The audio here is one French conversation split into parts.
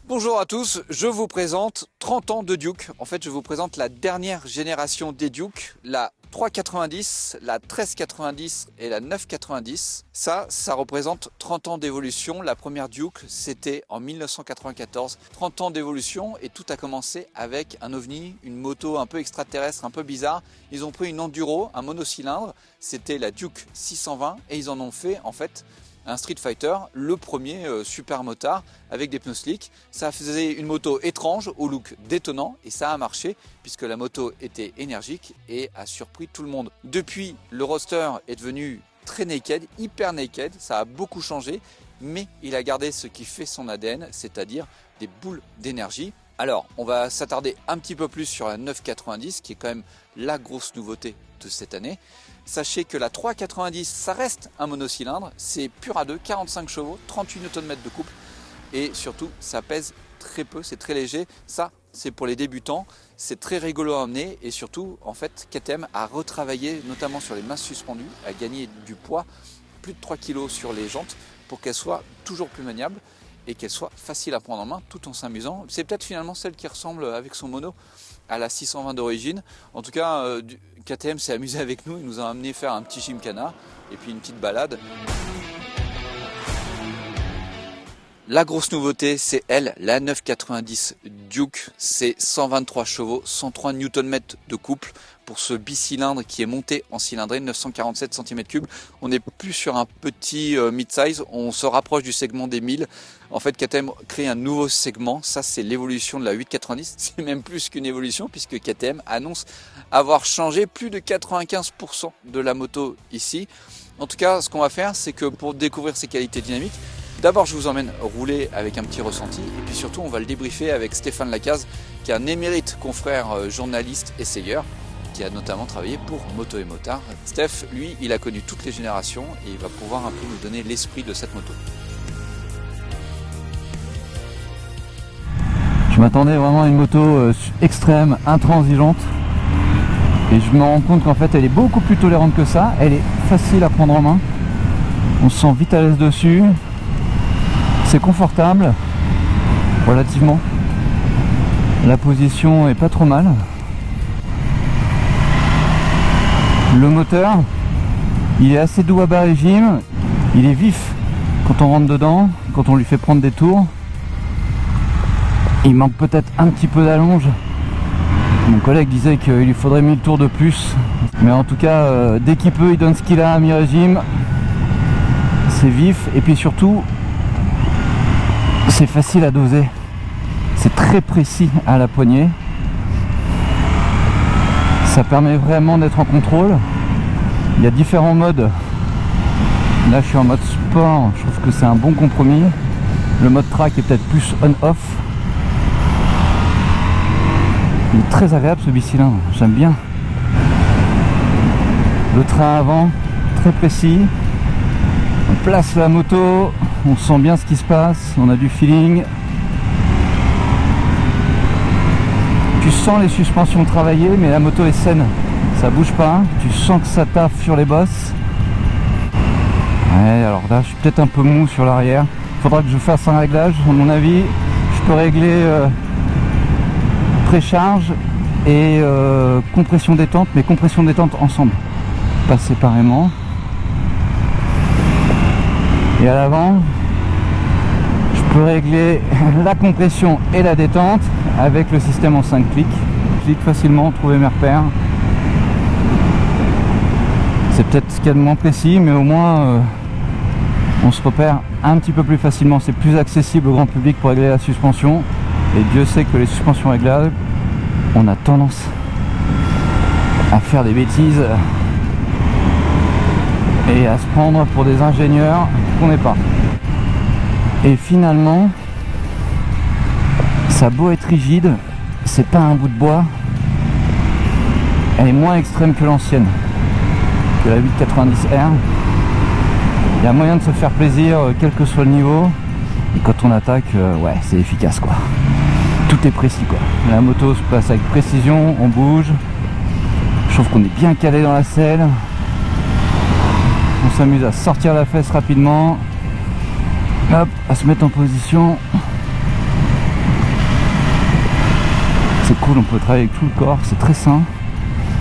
Bonjour à tous, je vous présente 30 ans de Duke. En fait, je vous présente la dernière génération des Duke, la 390, la 1390 et la 990. Ça représente 30 ans d'évolution. La première Duke, c'était en 1994. 30 ans d'évolution et tout a commencé avec un ovni, une moto un peu extraterrestre, un peu bizarre. Ils ont pris une enduro, un monocylindre, c'était la Duke 620 et ils en ont fait en fait un Street Fighter, le premier super motard avec des pneus slick. Ça faisait une moto étrange au look détonnant et ça a marché puisque la moto était énergique et a surpris tout le monde. Depuis, le roadster est devenu très naked, hyper naked, ça a beaucoup changé, mais il a gardé ce qui fait son ADN, c'est-à-dire des boules d'énergie. Alors, on va s'attarder un petit peu plus sur la 990 qui est quand même la grosse nouveauté de cette année. Sachez que la 390, ça reste un monocylindre, c'est pur à 2, 45 chevaux, 38 Nm de couple et surtout ça pèse très peu, c'est très léger. Ça, c'est pour les débutants, c'est très rigolo à emmener et surtout, en fait, KTM a retravaillé notamment sur les masses suspendues, a gagné du poids, plus de 3 kg sur les jantes pour qu'elles soient toujours plus maniables et qu'elle soit facile à prendre en main tout en s'amusant. C'est peut-être finalement celle qui ressemble avec son mono à la 620 d'origine. En tout cas, KTM s'est amusé avec nous, il nous a amené faire un petit gymkhana et puis une petite balade. La grosse nouveauté, c'est elle, la 990 Duke, c'est 123 chevaux, 103 Nm de couple pour ce bicylindre qui est monté en cylindrée, 947 cm3. On n'est plus sur un petit mid-size, on se rapproche du segment des 1000. En fait, KTM crée un nouveau segment, ça c'est l'évolution de la 890, c'est même plus qu'une évolution puisque KTM annonce avoir changé plus de 95% de la moto ici. En tout cas, ce qu'on va faire, c'est que pour découvrir ses qualités dynamiques, d'abord, je vous emmène rouler avec un petit ressenti et puis surtout, on va le débriefer avec Stéphane Lacaze, qui est un émérite confrère journaliste essayeur, qui a notamment travaillé pour Moto et Motard. Steph, lui, il a connu toutes les générations et il va pouvoir un peu nous donner l'esprit de cette moto. Je m'attendais vraiment à une moto extrême, intransigeante. Et je me rends compte qu'en fait, elle est beaucoup plus tolérante que ça. Elle est facile à prendre en main. On se sent vite à l'aise dessus. C'est confortable, relativement. La position est pas trop mal. Le moteur, il est assez doux à bas régime. Il est vif quand on rentre dedans, quand on lui fait prendre des tours. Il manque peut-être un petit peu d'allonge. Mon collègue disait qu'il lui faudrait 1000 tours de plus. Mais en tout cas, dès qu'il peut, il donne ce qu'il a à mi-régime. C'est vif et puis surtout, c'est facile à doser. C'est très précis à la poignée. Ça permet vraiment d'être en contrôle. Il y a différents modes. Là, je suis en mode sport. Je trouve que c'est un bon compromis. Le mode track est peut-être plus on-off. Il est très agréable ce bicylindre. J'aime bien. Le train avant, très précis. On place la moto, on sent bien ce qui se passe, on a du feeling. Tu sens les suspensions travaillées, mais la moto est saine, ça bouge pas, tu sens que ça taffe sur les bosses. Ouais, alors là je suis peut-être un peu mou sur l'arrière, faudra que je fasse un réglage. À mon avis, je peux régler précharge et compression détente, mais compression détente ensemble, pas séparément. Et à l'avant, je peux régler la compression et la détente avec le système en 5 clics. Je clique facilement, trouver mes repères. C'est peut-être ce qu'il y a de moins précis, mais au moins on se repère un petit peu plus facilement. C'est plus accessible au grand public pour régler la suspension. Et Dieu sait que les suspensions réglables, on a tendance à faire des bêtises et à se prendre pour des ingénieurs qu'on n'est pas. Et finalement, ça a beau être rigide, c'est pas un bout de bois. Elle est moins extrême que l'ancienne, que la 890R. Il y a moyen de se faire plaisir quel que soit le niveau. Et quand on attaque, ouais, c'est efficace quoi. Tout est précis quoi. La moto se passe avec précision, on bouge. Je trouve qu'on est bien calé dans la selle. On s'amuse à sortir la fesse rapidement, hop, à se mettre en position C'est cool, on peut travailler avec tout le corps, c'est très sain.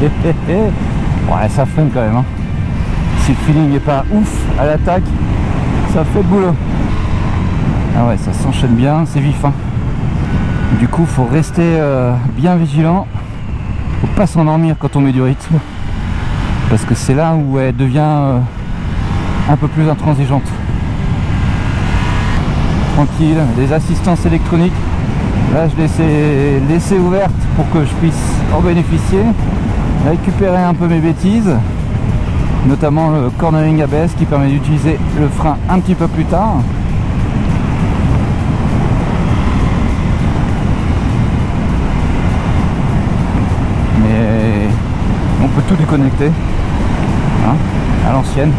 Ouais, ça freine quand même, hein. Si le feeling n'est pas ouf à l'attaque, ça fait le boulot. Ah ouais, ça s'enchaîne bien, c'est vif, hein. Du coup, faut rester bien vigilant. Faut pas s'endormir quand on met du rythme, parce que c'est là où elle devient un peu plus intransigeante. Tranquille, les assistances électroniques, là je les ai laissées ouvertes pour que je puisse en bénéficier, récupérer un peu mes bêtises, notamment le cornering ABS qui permet d'utiliser le frein un petit peu plus tard. Mais on peut tout déconnecter, hein, à l'ancienne.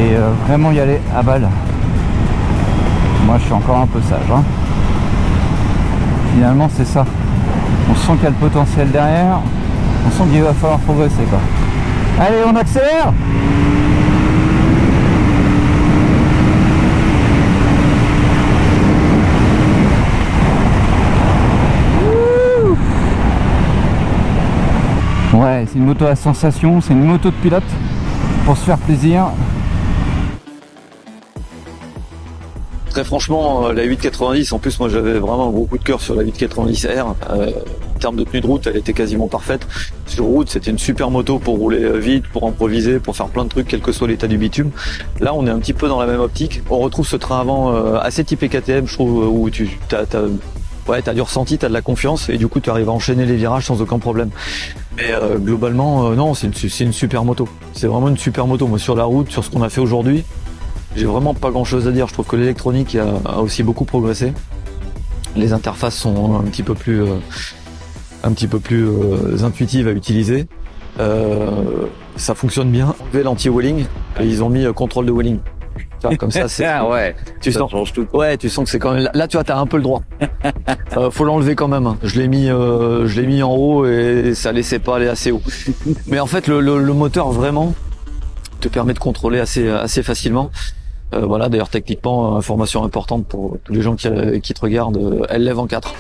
Et vraiment y aller à balle. Moi je suis encore un peu sage, hein. Finalement c'est ça. On sent qu'il y a le potentiel derrière. On sent qu'il va falloir progresser, quoi. Allez, on accélère. Ouais, c'est une moto à sensation, c'est une moto de pilote pour se faire plaisir. Très franchement, la 890, en plus moi j'avais vraiment un gros coup de cœur sur la 890R. En termes de tenue de route, elle était quasiment parfaite. Sur route, c'était une super moto pour rouler vite, pour improviser, pour faire plein de trucs, quel que soit l'état du bitume. Là, on est un petit peu dans la même optique. On retrouve ce train avant assez typé KTM, je trouve, où t'as du ressenti, t'as de la confiance, et du coup tu arrives à enchaîner les virages sans aucun problème. Mais globalement, non, c'est une super moto. C'est vraiment une super moto. Moi, sur la route, sur ce qu'on a fait aujourd'hui, j'ai vraiment pas grand chose à dire. Je trouve que l'électronique a aussi beaucoup progressé. Les interfaces sont un petit peu plus intuitives à utiliser. Ça fonctionne bien. Enlever l'anti-wheeling, ils ont mis contrôle de wheeling. Tu vois, comme ça, c'est. Ah ouais, Tu sens, change tout. Ouais, tu sens que c'est quand même. Là, tu vois, t'as un peu le droit. Faut l'enlever quand même. Je l'ai mis en haut et ça laissait pas aller assez haut. Mais en fait, le moteur vraiment te permet de contrôler assez facilement. Voilà, d'ailleurs techniquement, information importante pour tous les gens qui te regardent, elle lève en 4.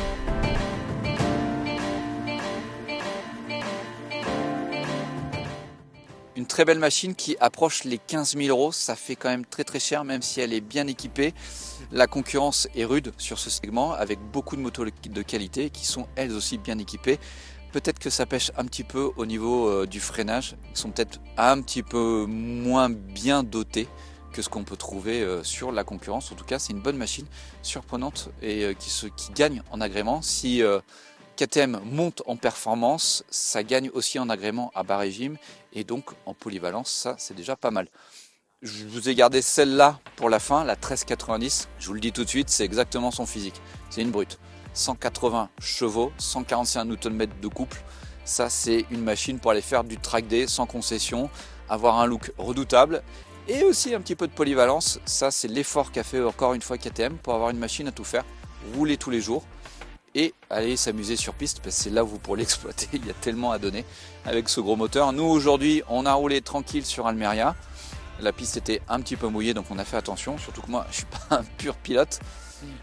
Une très belle machine qui approche les 15 000 €, ça fait quand même très très cher même si elle est bien équipée. La concurrence est rude sur ce segment avec beaucoup de motos de qualité qui sont elles aussi bien équipées. Peut-être que ça pêche un petit peu au niveau du freinage, ils sont peut-être un petit peu moins bien dotés que ce qu'on peut trouver sur la concurrence. En tout cas, c'est une bonne machine, surprenante et qui gagne en agrément. Si KTM monte en performance, ça gagne aussi en agrément à bas régime et donc en polyvalence, ça c'est déjà pas mal. Je vous ai gardé celle-là pour la fin, la 1390. Je vous le dis tout de suite, c'est exactement son physique. C'est une brute. 180 chevaux, 145 Nm de couple. Ça, c'est une machine pour aller faire du track day sans concession, avoir un look redoutable. Et aussi un petit peu de polyvalence, ça c'est l'effort qu'a fait encore une fois KTM pour avoir une machine à tout faire, rouler tous les jours et aller s'amuser sur piste, parce que c'est là où vous pourrez l'exploiter, il y a tellement à donner avec ce gros moteur. Nous aujourd'hui on a roulé tranquille sur Almeria, la piste était un petit peu mouillée donc on a fait attention, surtout que moi je suis pas un pur pilote,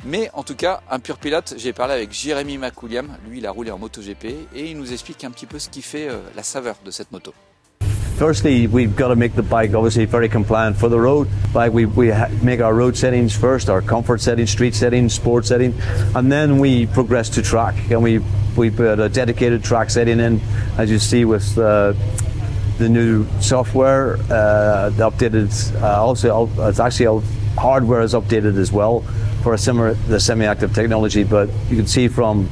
mais en tout cas un pur pilote. J'ai parlé avec Jérémy McWilliam, lui il a roulé en MotoGP et il nous explique un petit peu ce qui fait la saveur de cette moto. Firstly, we've got to make the bike obviously very compliant for the road. Like we make our road settings first, our comfort settings, street settings, sport setting, and then we progress to track. And we put a dedicated track setting in, as you see with the new software, the updated. Also, it's actually hardware is updated as well for the semi-active technology. But you can see from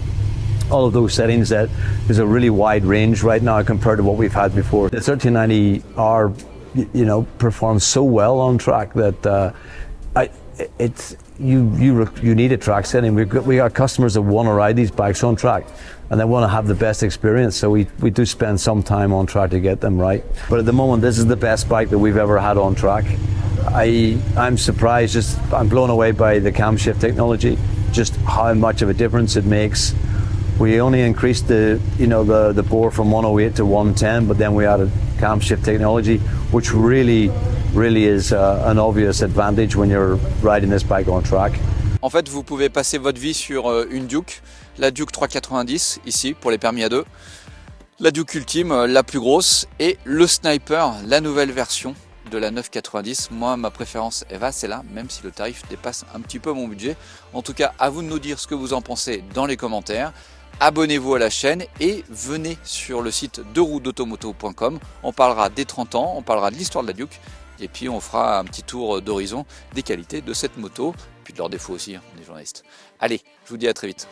all of those settings that there's a really wide range right now compared to what we've had before. The 1390R, performs so well on track that you need a track setting. We got customers that want to ride these bikes on track and they want to have the best experience. So we do spend some time on track to get them right. But at the moment, this is the best bike that we've ever had on track. I'm surprised. I'm blown away by the camshaft technology. Just how much of a difference it makes. We only increased the bore from 108 to 110, but then we added camshaft technology, which really is an obvious advantage when you're riding this bike on track. En fait, vous pouvez passer votre vie sur une Duke, la Duke 390 ici pour les permis A2, la Duke Ultime, la plus grosse, et le Sniper, la nouvelle version de la 990. Moi, ma préférence, Eva, c'est là, même si le tarif dépasse un petit peu mon budget. En tout cas, à vous de nous dire ce que vous en pensez dans les commentaires. Abonnez-vous à la chaîne et venez sur le site deroutedautomoto.com. On parlera des 30 ans, on parlera de l'histoire de la Duke, et puis on fera un petit tour d'horizon des qualités de cette moto, puis de leurs défauts aussi, des journalistes. Allez, je vous dis à très vite.